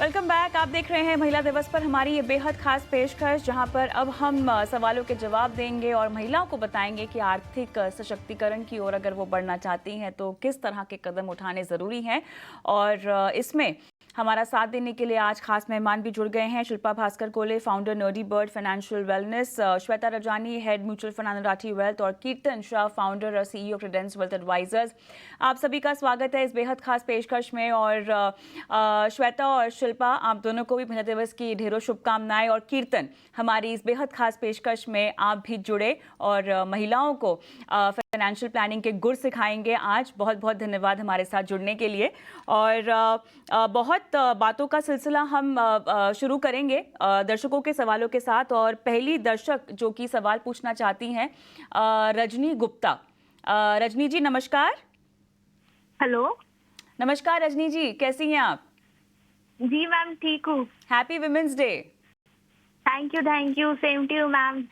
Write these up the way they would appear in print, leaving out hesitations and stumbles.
Welcome back. आप देख रहे हैं महिला दिवस पर हमारी ये बेहद खास पेशकश, जहां पर अब हम सवालों के जवाब देंगे और महिलाओं को बताएंगे कि आर्थिक सशक्तिकरण की ओर अगर वो बढ़ना चाहती हैं तो किस तरह के कदम उठाने ज़रूरी हैं। और इसमें हमारा साथ देने के लिए आज खास मेहमान भी जुड़ गए हैं। Shilpa Bhaskar Kole, founder nerdy bird financial wellness, Shweta Rajani, head mutual fund Anand Rathi wealth, और कीर्तन शाह, फाउंडर और सीईओ क्रेडेंस वेल्थ एडवाइजर्स। आप सभी का स्वागत है इस बेहद खास पेशकश में। और श्वेता और शिल्पा, आप दोनों को भी महिला दिवस की ढेरों शुभकामनाएं। और कीर्तन, हमारी इस बेहद खास पेशकश में आप भी जुड़े और महिलाओं को फाइनेंशियल प्लानिंग के गुर सिखाएंगे आज। बहुत बहुत धन्यवाद हमारे साथ जुड़ने के लिए। और बहुत बातों का सिलसिला हम शुरू करेंगे दर्शकों के सवालों के साथ। और पहली दर्शक जो कि सवाल पूछना चाहती हैं, रजनी गुप्ता। रजनी जी नमस्कार। हेलो। नमस्कार रजनी जी, कैसी हैं आप? जी मैम, ठीक हूँ। Happy women's day. Thank you, same to you ma'am.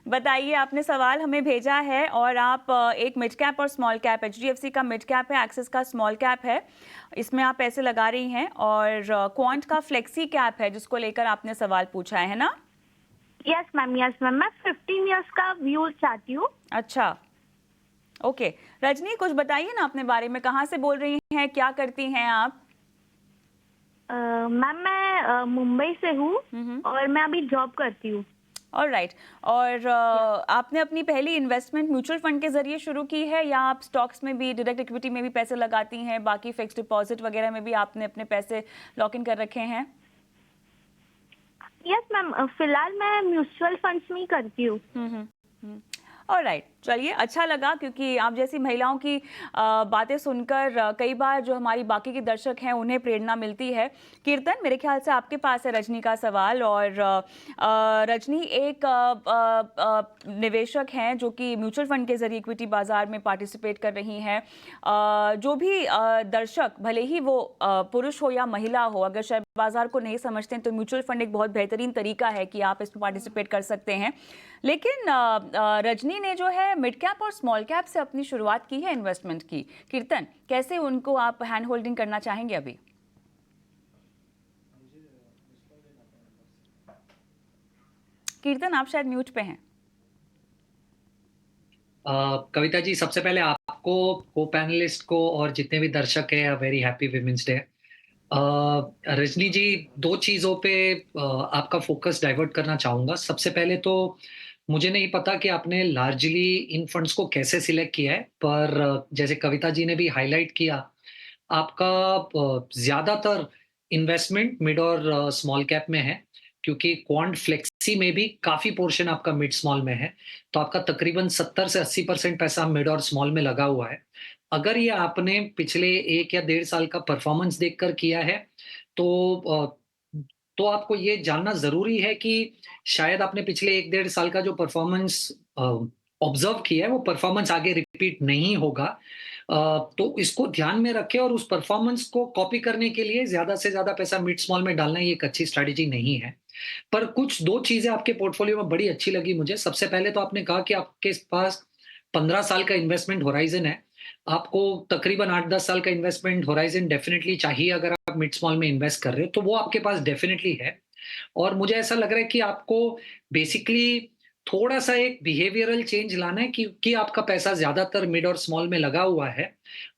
बताइए, आपने सवाल हमें भेजा है और आप एक मिड कैप और स्मॉल कैप, एचडीएफसी का मिड कैप है, एक्सिस का स्मॉल कैप है, इसमें आप पैसे लगा रही हैं। और क्वांट का फ्लेक्सी कैप है जिसको लेकर आपने सवाल पूछा है ना? यस मैम, मैं 15 इयर्स का व्यू चाहती हूँ। अच्छा, ओके। रजनी, कुछ बताइए ना अपने बारे में, कहाँ से बोल रही हैं, क्या करती हैं आप? मैम मैं मुंबई से हूँ और मैं अभी जॉब करती हूँ। ऑलराइट। और आपने अपनी पहली इन्वेस्टमेंट म्यूचुअल फंड के जरिए शुरू की है या आप स्टॉक्स में भी, डायरेक्ट इक्विटी में भी पैसे लगाती हैं, बाकी फिक्स्ड डिपॉजिट वगैरह में भी आपने अपने पैसे लॉक इन कर रखे हैं? यस मैम, फिलहाल मैं म्यूचुअल फंड्स में ही करती हूँ। ऑलराइट, चलिए, अच्छा लगा क्योंकि आप जैसी महिलाओं की बातें सुनकर कई बार जो हमारी बाकी के दर्शक हैं उन्हें प्रेरणा मिलती है। कीर्तन, मेरे ख्याल से आपके पास है रजनी का सवाल। और रजनी एक निवेशक हैं जो कि म्यूचुअल फंड के जरिए इक्विटी बाजार में पार्टिसिपेट कर रही हैं। जो भी दर्शक, भले ही वो पुरुष हो या महिला हो, अगर शेयर बाजार को नहीं समझते हैं तो म्यूचुअल फंड एक बहुत बेहतरीन तरीका है कि आप इसमें पार्टिसिपेट कर सकते हैं। लेकिन रजनी ने जो है मिड कैप और स्मॉल कैप से अपनी शुरुआत की है इन्वेस्टमेंट की। कीर्तन, कैसे उनको आप हैंड होल्डिंग करना चाहेंगे अभी? कीर्तन, आप शायद म्यूट पे हैं। कविता जी, सबसे पहले आपको, को पैनलिस्ट को और जितने भी दर्शक हैं, very happy women's day. Rajani ji, दो चीज़ों पे आपका फोकस डाइवर्ट करना चाहूँगा। सबसे पहले तो मुझे नहीं पता कि आपने लार्जली इन फंड्स को कैसे सिलेक्ट किया है, पर जैसे कविता जी ने भी हाईलाइट किया, आपका ज़्यादातर इन्वेस्टमेंट मिड और स्मॉल कैप में है, क्योंकि क्वांट फ्लेक्सी में भी काफ़ी पोर्शन आपका मिड स्मॉल में है। तो आपका तकरीबन 70 से 80% पैसा मिड और स्मॉल में लगा हुआ है। अगर ये आपने पिछले 1 या 1.5 साल का परफॉर्मेंस देखकर किया है, तो आपको ये जानना ज़रूरी है कि शायद आपने पिछले 1 डेढ़ साल का जो परफॉर्मेंस ऑब्ज़र्व किया है, वो परफॉर्मेंस आगे रिपीट नहीं होगा। तो इसको ध्यान में रखें और उस परफॉर्मेंस को कॉपी करने के लिए ज़्यादा से ज़्यादा पैसा मिड स्मॉल में डालना, ये एक अच्छी स्ट्रैटेजी नहीं है। पर कुछ 2 चीज़ें आपके पोर्टफोलियो में बड़ी अच्छी लगी मुझे। सबसे पहले तो आपने कहा कि आपके पास 15 साल का इन्वेस्टमेंट होराइज़न है। आपको तकरीबन 8-10 साल का इन्वेस्टमेंट होराइज़न डेफ़िनिटली चाहिए अगर आप मिड स्मॉल में इन्वेस्ट कर रहे हो, तो वो आपके पास डेफ़िनिटली है। और मुझे ऐसा लग रहा है कि आपको बेसिकली थोड़ा-सा एक बिहेवियरल चेंज लाना है, क्योंकि आपका पैसा ज़्यादातर मिड और स्मॉल में लगा हुआ है।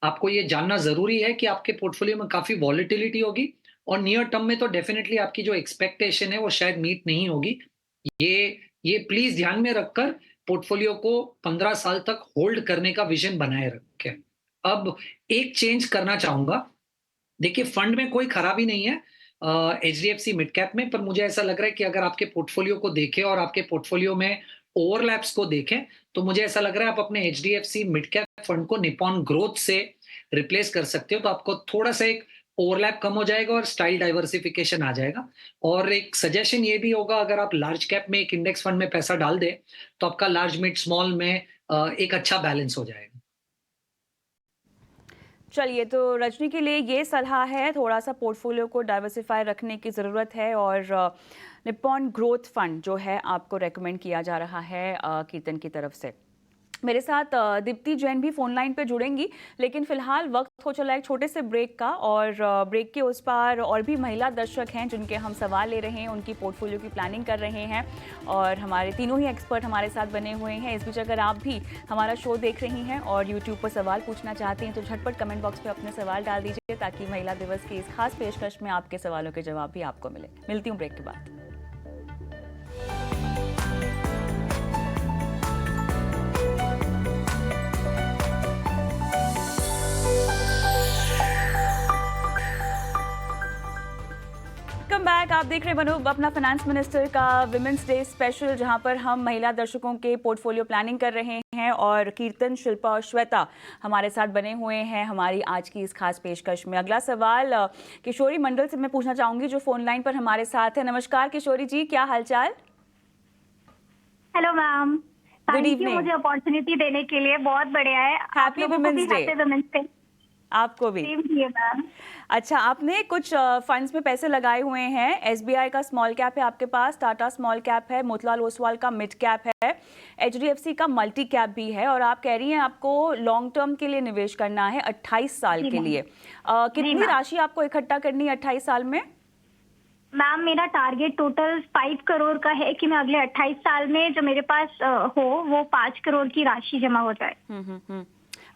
आपको ये जानना ज़रूरी है कि आपके पोर्टफोलियो में काफ़ी वॉलेटिलिटी होगी और नियर टर्म में तो डेफ़िनिटली आपकी जो एक्सपेक्टेशन है वो शायद मीट नहीं होगी। ये प्लीज़ ध्यान में रखकर पोर्टफोलियो को 15 साल तक होल्ड करने का विज़न बनाए रखें। अब एक चेंज करना चाहूँगा। देखिए, फंड में कोई खराबी नहीं है एचडीएफसी मिड कैप में, पर मुझे ऐसा लग रहा है कि अगर आपके पोर्टफोलियो को देखें और आपके पोर्टफोलियो में ओवरलैप्स को देखें, तो मुझे ऐसा लग रहा है आप अपने एचडीएफसी मिड कैप फंड को निप्पॉन ग्रोथ से रिप्लेस कर सकते हो, तो आपको थोड़ा-सा एक ओवरलैप कम हो जाएगा और स्टाइल डाइवर्सिफिकेशन आ जाएगा। और एक सजेशन ये भी होगा, अगर आप लार्ज कैप में एक इंडेक्स फंड में पैसा डाल दें, तो आपका लार्ज मिड स्मॉल में एक अच्छा बैलेंस हो जाएगा। चलिए, तो रजनी के लिए ये सलाह है, थोड़ा सा पोर्टफोलियो को डाइवर्सिफाई रखने की ज़रूरत है। और निप्पॉन ग्रोथ फंड जो है आपको रेकमेंड किया जा रहा है कीर्तन की तरफ से। मेरे साथ दीप्ति जैन भी फ़ोन लाइन पे जुड़ेंगी, लेकिन फ़िलहाल वक्त हो चला एक छोटे से ब्रेक का, और ब्रेक के उस पार और भी महिला दर्शक हैं जिनके हम सवाल ले रहे हैं, उनकी पोर्टफोलियो की प्लानिंग कर रहे हैं, और हमारे तीनों ही एक्सपर्ट हमारे साथ बने हुए हैं। इस बीच अगर आप भी हमारा शो देख रही हैं और यूट्यूब पर सवाल पूछना चाहती हैं तो झटपट कमेंट बॉक्स में अपने सवाल डाल दीजिए, ताकि महिला दिवस की इस खास पेशकश में आपके सवालों के जवाब भी आपको मिले। मिलती हूँ ब्रेक के बाद। Welcome back. आप देख रहे हैं बनूब अपना फाइनेंस मिनिस्टर का विमेंस डे स्पेशल, जहां पर हम महिला दर्शकों के पोर्टफोलियो प्लानिंग कर रहे हैं, और कीर्तन, शिल्पा और श्वेता हमारे साथ बने हुए हैं हमारी आज की इस खास पेशकश में। अगला सवाल किशोरी मंडल से मैं पूछना चाहूंगी, जो फोन लाइन पर हमारे साथ है। नमस्कार किशोरी जी, क्या हालचाल? Hello ma'am, good thank you evening. मुझे अपॉर्चुनिटी देने के लिए, बहुत बढ़िया है। आप हैप्पी लोगों को वुमेन्स भी डे। Happy women's day. आपको भी। Same to you ma'am. अच्छा, आपने कुछ फंड्स में पैसे लगाए हुए हैं। एसबीआई का स्मॉल कैप है आपके पास, टाटा स्मॉल कैप है, मोतीलाल ओसवाल का मिड कैप है, एचडीएफसी का मल्टी कैप भी है, और आप कह रही हैं आपको लॉन्ग टर्म के लिए निवेश करना है 28 साल जी के मैम। लिए। कितनी मैम। राशि आपको इकट्ठा करनी है 28 साल में? मैम, मेरा टारगेट टोटल 5 करोड़ का है कि मैं अगले 28 साल में जो मेरे पास हो वो 5 करोड़ की राशि जमा हो जाए।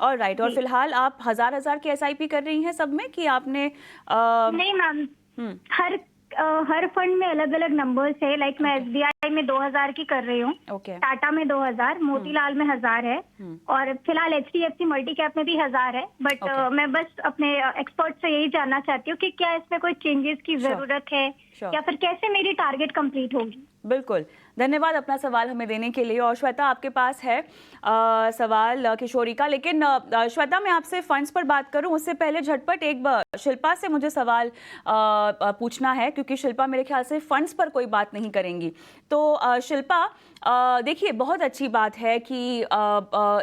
और राइट। और जी। फिलहाल आप हजार की एसआईपी कर रही हैं सब में, कि आपने नहीं मैम, हम्म, हर फंड में अलग अलग नंबर्स है। लाइक मैं एसबीआई में 2000 की कर रही हूँ, ओके। टाटा में 2000, मोतीलाल में 1000 है, और फिलहाल एचडीएफसी मल्टी कैप में भी 1000 है। But Okay. मैं बस अपने एक्सपर्ट से यही जानना चाहती हूँ कि क्या इसमें कोई चेंजेस की जरूरत है, Sure. या फिर कैसे मेरी टारगेट कंप्लीट होगी। बिल्कुल, धन्यवाद अपना सवाल हमें देने के लिए। और श्वेता, आपके पास है सवाल किशोरी का, लेकिन श्वेता मैं आपसे फंड्स पर बात करूं उससे पहले झटपट एक बार शिल्पा से मुझे सवाल पूछना है, क्योंकि शिल्पा मेरे ख्याल से फंड्स पर कोई बात नहीं करेंगी। तो शिल्पा, देखिए, बहुत अच्छी बात है कि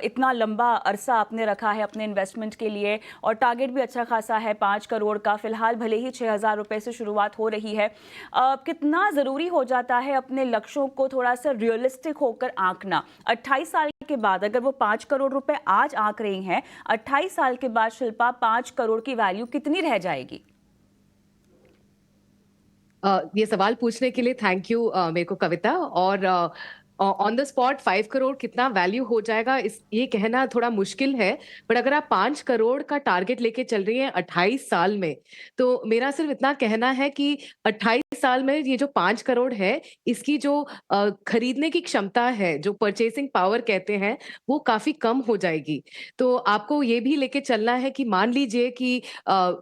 इतना लंबा अरसा आपने रखा है अपने इन्वेस्टमेंट के लिए, और टारगेट भी अच्छा खासा है 5 करोड़ का। फिलहाल भले ही 6,000 रुपये से शुरुआत हो रही है, कितना ज़रूरी हो जाता है अपने लक्ष्यों को थोड़ा सा रियलिस्टिक होकर आंकना? 28 साल के बाद अगर वो 5 करोड़ रुपए आज आंक रही हैं, 28 साल के बाद शिल्पा 5 करोड़ की वैल्यू कितनी रह जाएगी? ये सवाल पूछने के लिए थैंक यू मेरे को कविता। और ऑन द स्पॉट 5 करोड़ कितना वैल्यू हो जाएगा इस ये कहना थोड़ा मुश्किल है। बट अगर आप 5 करोड़ का टारगेट लेके चल रही हैं 28 साल में, तो मेरा सिर्फ इतना कहना है कि 28 साल में ये जो 5 करोड़ है, इसकी जो खरीदने की क्षमता है, जो परचेसिंग पावर कहते हैं, वो काफी कम हो जाएगी। तो आपको ये भी लेके चलना है कि मान लीजिए कि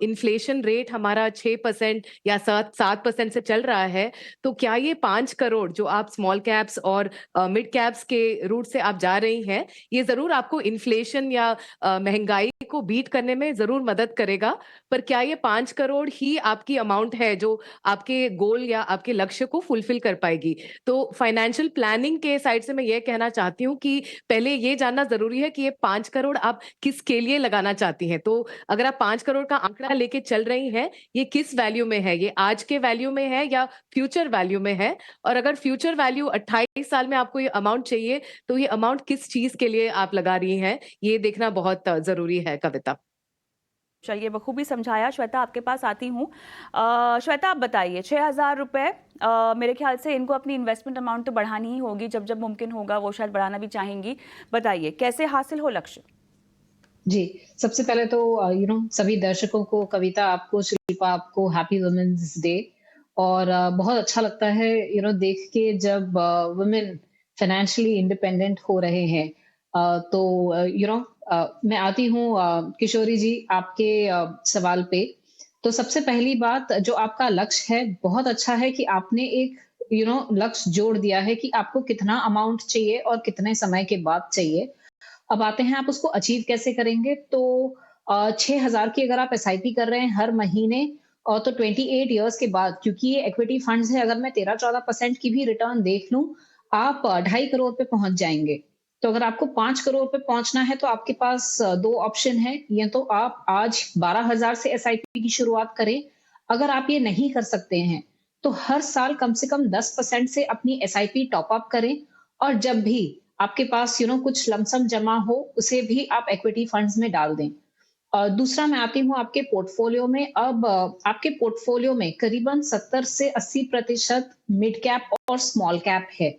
इन्फ्लेशन रेट हमारा 6% या 7% से चल रहा है, तो क्या ये 5 करोड़ जो आप स्मॉल कैप्स और मिड कैप्स के रूट से आप जा रही हैं, ये जरूर आपको इन्फ्लेशन या महंगाई को बीट करने में जरूर मदद करेगा। पर क्या ये 5 करोड़ ही आपकी अमाउंट है जो आपके गोल या आपके लक्ष्य को फुलफिल कर पाएगी? तो फाइनेंशियल प्लानिंग के साइड से मैं ये कहना चाहती हूँ कि पहले ये जानना जरूरी है कि ये 5 करोड़ आप किसके लिए लगाना चाहती हैं। तो अगर आप 5 करोड़ का आंकड़ा लेके चल रही हैं, ये किस वैल्यू में है? ये आज के वैल्यू में है या फ्यूचर वैल्यू में है? और अगर फ्यूचर वैल्यू 28 साल में आपको ये अमाउंट चाहिए, तो ये अमाउंट किस चीज के लिए आप लगा रही हैं, ये देखना बहुत जरूरी है कविता। चलिए, बखूबी समझाया। श्वेता, आपके पास आती हूँ। श्वेता, आप बताइए, 6,000 रुपये, मेरे ख्याल से इनको अपनी इन्वेस्टमेंट अमाउंट तो बढ़ानी ही होगी, जब जब मुमकिन होगा वो शायद बढ़ाना भी चाहेंगी। बताइए कैसे हासिल हो लक्ष्य? जी, सबसे पहले तो सभी दर्शकों को, कविता आपको, शिल्पा आपको हैप्पी वुमेन्स डे। और बहुत अच्छा लगता है देख के जब वुमेन फाइनेंशियली इंडिपेंडेंट हो रहे हैं। तो मैं आती हूँ किशोरी जी आपके सवाल पे। तो सबसे पहली बात, जो आपका लक्ष्य है, बहुत अच्छा है कि आपने एक लक्ष्य जोड़ दिया है कि आपको कितना अमाउंट चाहिए और कितने समय के बाद चाहिए। अब आते हैं आप उसको अचीव कैसे करेंगे। तो 6,000 की अगर आप एसआईपी कर रहे हैं हर महीने, और तो 28 इयर्स के बाद, क्योंकि ये इक्विटी फंड्स है, अगर मैं 13-14% की भी रिटर्न देख लूं, आप 2.5 करोड़ पे पहुंच जाएंगे। तो अगर आपको 5 करोड़ पे पहुंचना है तो आपके पास 2 ऑप्शन है। या तो आप आज 12,000 से एसआईपी की शुरुआत करें। अगर आप ये नहीं कर सकते हैं तो हर साल कम से कम 10% से अपनी एसआईपी टॉप अप करें। और जब भी आपके पास कुछ लमसम जमा हो, उसे भी आप इक्विटी फंड्स में डाल दें। दूसरा मैं आती हूँ आपके पोर्टफोलियो में। अब आपके पोर्टफोलियो में करीबन 70 से 80% मिड कैप और स्मॉल कैप है।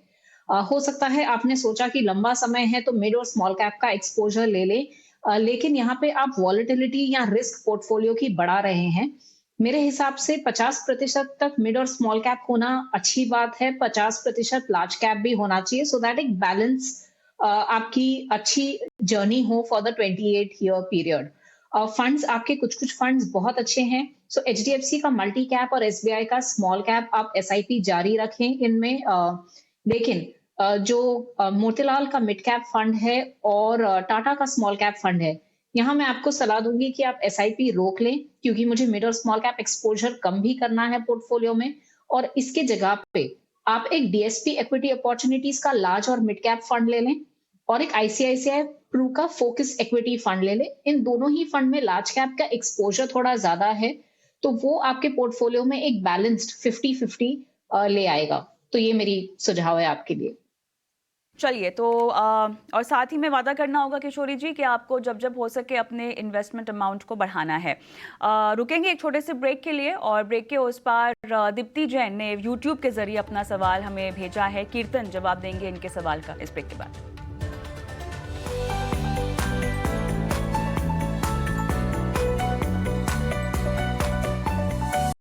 हो सकता है आपने सोचा कि लंबा समय है तो मिड और स्मॉल कैप का एक्सपोजर ले लें, लेकिन यहाँ पे आप वॉलेटिलिटी या रिस्क पोर्टफोलियो की बढ़ा रहे हैं। मेरे हिसाब से 50% तक मिड और स्मॉल कैप होना अच्छी बात है, 50% लार्ज कैप भी होना चाहिए, सो दैट एक बैलेंस आपकी अच्छी जर्नी हो for the 28 year period. Funds आपके कुछ फंड्स बहुत अच्छे हैं, सो एचडीएफसी का मल्टी कैप और एसबीआई का स्मॉल कैप आप एसआईपी जारी रखें इनमें। लेकिन जो मोतीलाल का मिड कैप फंड है और टाटा का स्मॉल कैप फंड है, यहाँ मैं आपको सलाह दूंगी कि आप एसआईपी रोक लें, क्योंकि मुझे मिड और स्मॉल कैप एक्सपोजर कम भी करना है पोर्टफोलियो में। और इसके जगह पे आप एक डीएसपी इक्विटी अपॉर्चुनिटीज का लार्ज और मिड कैप फंड ले लें और एक आईसीआईसीआई प्रू का फोकस इक्विटी फंड ले लें। इन दोनों ही फंड में लार्ज कैप का एक्सपोजर थोड़ा ज्यादा है, तो वो आपके पोर्टफोलियो में एक बैलेंस्ड 50-50 ले आएगा। तो ये मेरी सुझाव है आपके लिए। चलिए, तो और साथ ही में वादा करना होगा किशोरी जी कि आपको जब जब हो सके अपने इन्वेस्टमेंट अमाउंट को बढ़ाना है। रुकेंगे एक छोटे से ब्रेक के लिए, और ब्रेक के उस पार दीप्ति जैन ने यूट्यूब के जरिए अपना सवाल हमें भेजा है। कीर्तन जवाब देंगे इनके सवाल का इस ब्रेक के बाद।